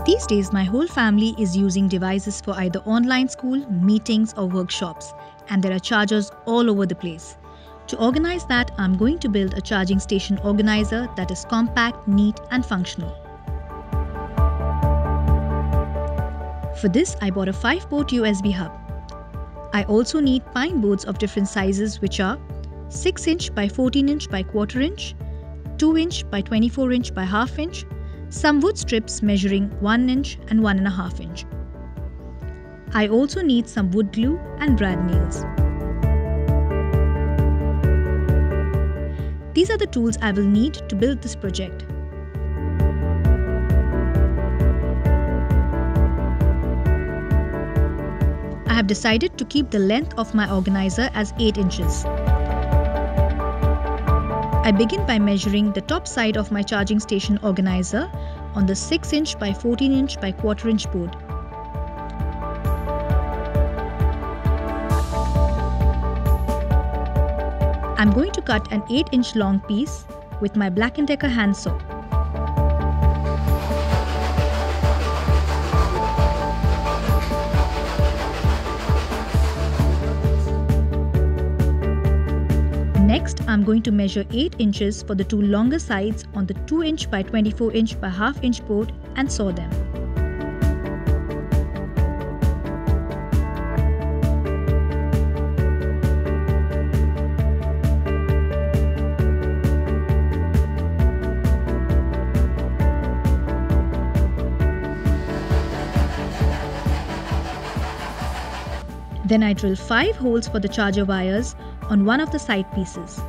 These days, my whole family is using devices for either online school, meetings, or workshops, and there are chargers all over the place. To organize that, I'm going to build a charging station organizer that is compact, neat, and functional. For this, I bought a 5-port USB hub. I also need pine boards of different sizes, which are 6-inch by 14-inch by 1/4 inch, 2-inch by 24-inch by 1/2 inch, some wood strips measuring 1 inch and 1.5 inch. I also need some wood glue and brad nails. These are the tools I will need to build this project. I have decided to keep the length of my organizer as 8 inches. I begin by measuring the top side of my charging station organizer on the 6-inch by 14-inch by 1/4 inch board. I'm going to cut an 8-inch long piece with my BLACK+DECKER handsaw. Next, I'm going to measure 8 inches for the two longer sides on the 2-inch by 24-inch by 1/2 inch board and saw them. Then I drill 5 holes for the charger wires on one of the side pieces.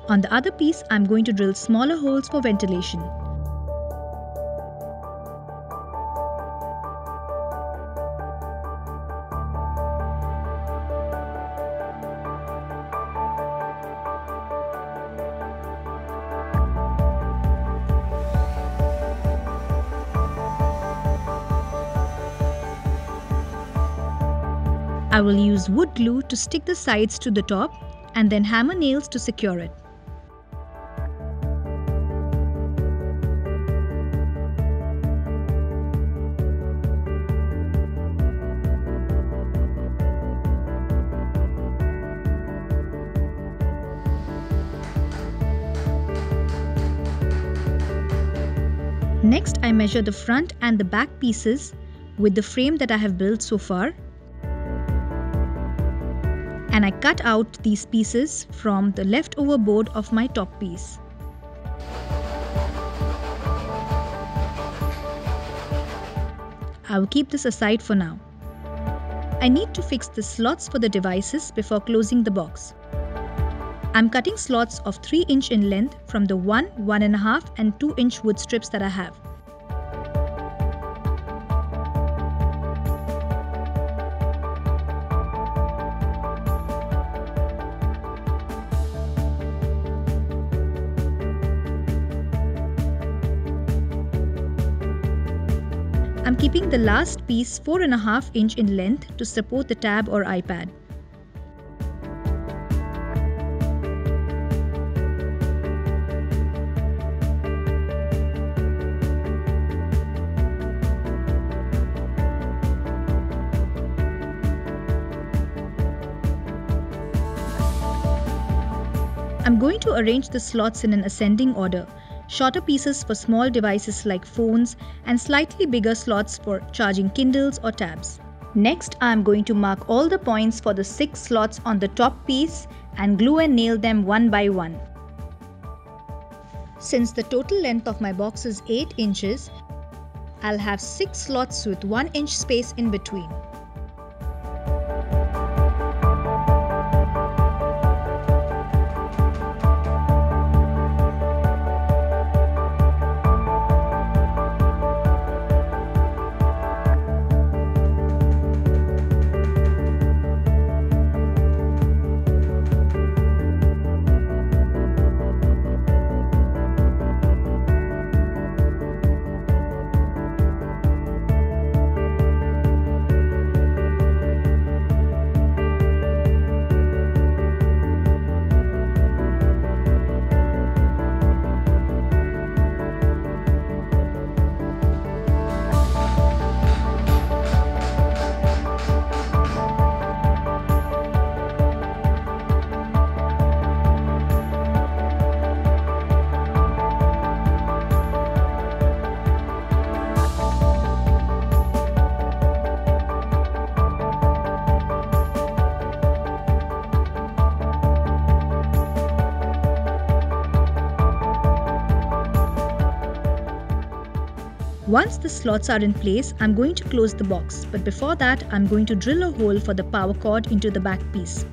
On the other piece, I'm going to drill smaller holes for ventilation. I will use wood glue to stick the sides to the top and then hammer nails to secure it. Next, I measure the front and the back pieces with the frame that I have built so far, and I cut out these pieces from the leftover board of my top piece. I will keep this aside for now. I need to fix the slots for the devices before closing the box. I'm cutting slots of 3 inch in length from the 1, 1.5 and 2 inch wood strips that I have. I'm keeping the last piece 4.5 inch in length to support the tab or iPad. I'm going to arrange the slots in an ascending order. Shorter pieces for small devices like phones and slightly bigger slots for charging Kindles or tabs. Next, I am going to mark all the points for the 6 slots on the top piece and glue and nail them one by one. Since the total length of my box is 8 inches, I'll have 6 slots with 1 inch space in between. Once the slots are in place, I'm going to close the box, but before that, I'm going to drill a hole for the power cord into the back piece.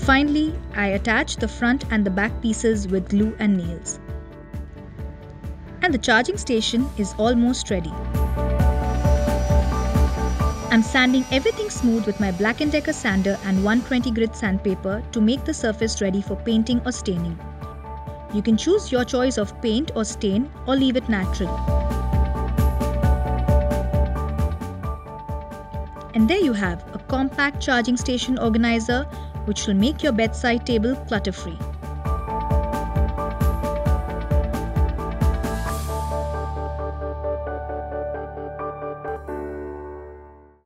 Finally, I attach the front and the back pieces with glue and nails. And the charging station is almost ready. I'm sanding everything smooth with my BLACK+DECKER sander and 120 grit sandpaper to make the surface ready for painting or staining. You can choose your choice of paint or stain or leave it natural. And there you have a compact charging station organizer which will make your bedside table clutter-free.